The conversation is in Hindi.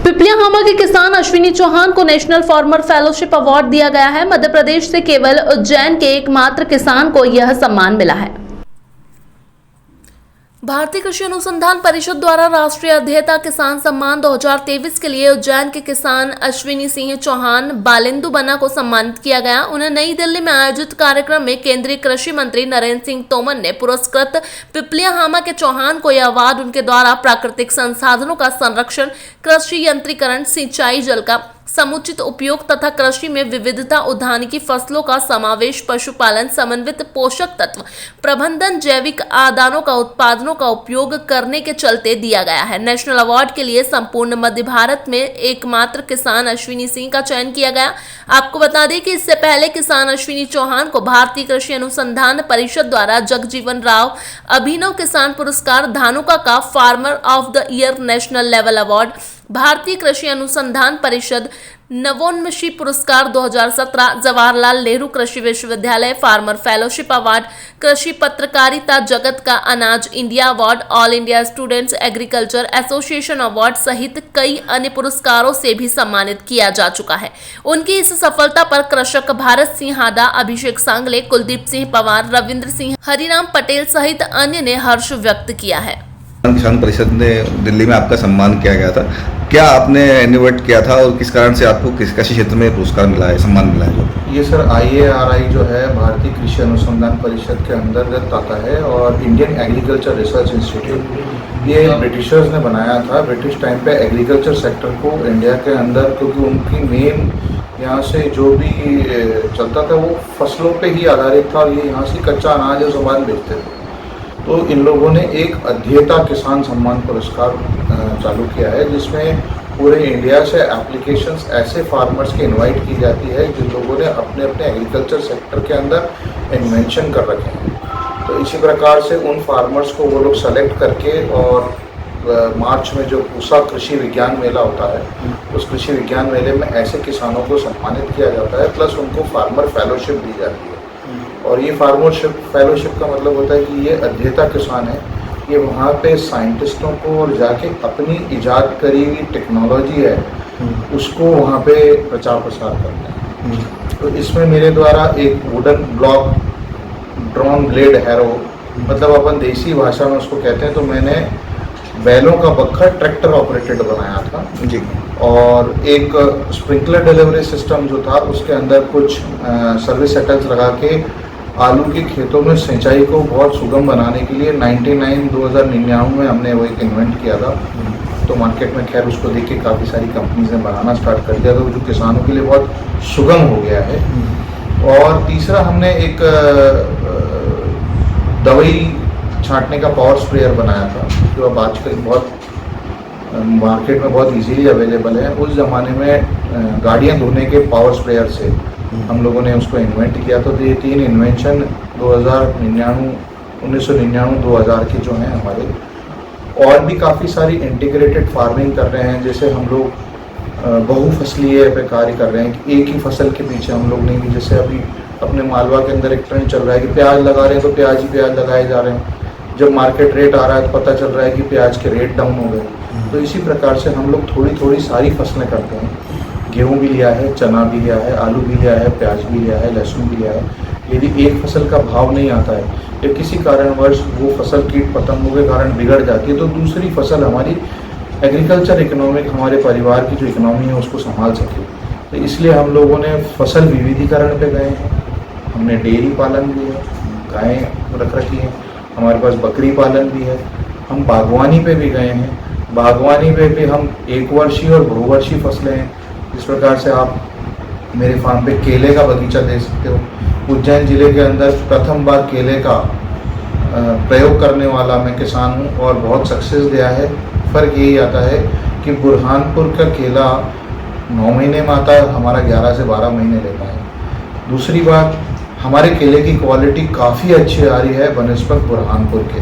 पिपलियाहामा के किसान अश्विनी चौहान को नेशनल फार्मर फेलोशिप अवार्ड दिया गया है। मध्य प्रदेश से केवल उज्जैन के एकमात्र किसान को यह सम्मान मिला है। भारतीय कृषि अनुसंधान परिषद द्वारा राष्ट्रीय अध्येता किसान सम्मान 2023 के लिए उज्जैन के किसान अश्विनी सिंह चौहान बालेंदु बना को सम्मानित किया गया। उन्हें नई दिल्ली में आयोजित कार्यक्रम में केंद्रीय कृषि मंत्री नरेंद्र सिंह तोमर ने पुरस्कृत पिपलियाहामा के चौहान को यह अवार्ड उनके द्वारा प्राकृतिक संसाधनों का संरक्षण, कृषि यंत्रीकरण, सिंचाई जल का समुचित उपयोग तथा कृषि में विविधता, उद्यानिकी फसलों का समावेश, पशुपालन, समन्वित पोषक तत्व प्रबंधन, जैविक आदानों का उत्पादनों का उपयोग करने के चलते दिया गया है। नेशनल अवार्ड के लिए संपूर्ण मध्य भारत में एकमात्र किसान अश्विनी सिंह का चयन किया गया। आपको बता दें कि इससे पहले किसान अश्विनी चौहान को भारतीय कृषि अनुसंधान परिषद द्वारा जगजीवन राव अभिनव किसान पुरस्कार, धानुका का farmer of the year national level award, भारतीय कृषि अनुसंधान परिषद नवोन्मेषी पुरस्कार 2017, जवाहरलाल नेहरू कृषि विश्वविद्यालय फार्मर फेलोशिप अवार्ड, कृषि पत्रकारिता जगत का अनाज India award, all India students agriculture association award सहित कई अन्य पुरस्कारों से भी सम्मानित किया जा चुका है। उनकी इस सफलता पर कृषक भारत सिंह हादा, अभिषेक सांगले, कुलदीप सिंह पवार, रविंद्र सिंह, हरिराम पटेल सहित अन्य ने हर्ष व्यक्त किया है। किसान परिषद ने दिल्ली में आपका सम्मान किया गया था, क्या आपने इनोवेट किया था और किस कारण से आपको किस कृषि क्षेत्र में पुरस्कार मिला है, सम्मान मिला है? ये सर IARI जो है भारतीय कृषि अनुसंधान परिषद के अंतर्गत आता है और इंडियन एग्रीकल्चर रिसर्च इंस्टीट्यूट ये ब्रिटिशर्स ने बनाया था। ब्रिटिश टाइम पे एग्रीकल्चर सेक्टर को इंडिया के अंदर, क्योंकि उनकी मेन यहाँ से जो भी चलता था वो फसलों पे ही आधारित था और ये यहाँ से कच्चा अनाज और सामान बेचते थे। तो इन लोगों ने एक अध्येता किसान सम्मान पुरस्कार चालू किया है, जिसमें पूरे इंडिया से एप्लीकेशंस ऐसे फार्मर्स की इनवाइट की जाती है जिन लोगों ने अपने अपने एग्रीकल्चर सेक्टर के अंदर इन्वेंशन कर रखे हैं। तो इसी प्रकार से उन फार्मर्स को वो लोग सेलेक्ट करके और मार्च में जो पूसा कृषि विज्ञान मेला होता है, उस कृषि विज्ञान मेले में ऐसे किसानों को सम्मानित किया जाता है, प्लस उनको फार्मर फेलोशिप दी जाती है। और ये फार्मरशिप फेलोशिप का मतलब होता है कि ये अध्येता किसान है, ये वहाँ पे साइंटिस्टों को और जाके अपनी इजाद करी हुई टेक्नोलॉजी है उसको वहाँ पे प्रचार प्रसार करते हैं। तो इसमें मेरे द्वारा एक wooden block drone blade harrow, मतलब अपन देसी भाषा में उसको कहते हैं, तो मैंने बैलों का बखर ट्रैक्टर ऑपरेटेड बनाया था जी। और एक स्प्रिंकलर डिलीवरी सिस्टम जो था उसके अंदर कुछ सर्विस सेटल्स लगा के आलू के खेतों में सिंचाई को बहुत सुगम बनाने के लिए 2099 में हमने वो एक इन्वेंट किया था। तो मार्केट में खैर उसको देख के काफ़ी सारी कंपनीज ने बनाना स्टार्ट कर दिया, तो जो किसानों के लिए बहुत सुगम हो गया है। और तीसरा हमने एक दवाई छांटने का पावर स्प्रेयर बनाया था, जो अब आजकल बहुत मार्केट में बहुत इजीली अवेलेबल है। उस ज़माने में गाड़ियाँ धोने के पावर स्प्रेयर से हम लोगों ने उसको इन्वेंट किया। तो ये 3 इन्वेंशन 1999-2000 के जो हैं हमारे। और भी काफ़ी सारी इंटीग्रेटेड फार्मिंग कर रहे हैं, जैसे हम लोग बहुफसलीय पे कार्य कर रहे हैं कि एक ही फसल के पीछे हम लोग नहीं, जैसे अभी अपने मालवा के अंदर एक ट्रेंड चल रहा है कि प्याज लगा रहे हैं तो प्याज ही प्याज लगाए जा रहे हैं। जब मार्केट रेट आ रहा है तो पता चल रहा है कि प्याज के रेट डाउन हो गए। तो इसी प्रकार से हम लोग थोड़ी थोड़ी सारी फसलें करते हैं। गेहूँ भी लिया है, चना भी लिया है, आलू भी लिया है, प्याज भी लिया है, लहसुन भी लिया है। यदि एक फसल का भाव नहीं आता है या किसी कारणवश वो फसल कीट पतंगों के कारण बिगड़ जाती है, तो दूसरी फसल हमारी एग्रीकल्चर इकोनॉमिक, हमारे परिवार की जो इकोनॉमी है उसको संभाल सके। तो इसलिए हम लोगों ने फसल विविधीकरण पे गए हैं। हमने डेयरी पालन भी है, गायें रख रखी हैं, हमारे पास बकरी पालन भी है। हम बागवानी पे भी गए हैं, बागवानी पे भी हम एक वर्षीय और बहुवर्षीय फसलें हैं। इस प्रकार से आप मेरे फार्म पे केले का बगीचा देख सकते हो। उज्जैन जिले के अंदर प्रथम बार केले का प्रयोग करने वाला मैं किसान हूँ और बहुत सक्सेस दिया है। फ़र्क यही आता है कि बुरहानपुर का केला 9 महीने में आता है, हमारा 11 से 12 महीने लेता है। दूसरी बात, हमारे केले की क्वालिटी काफ़ी अच्छी आ रही है बनिस्बत बुरहानपुर के।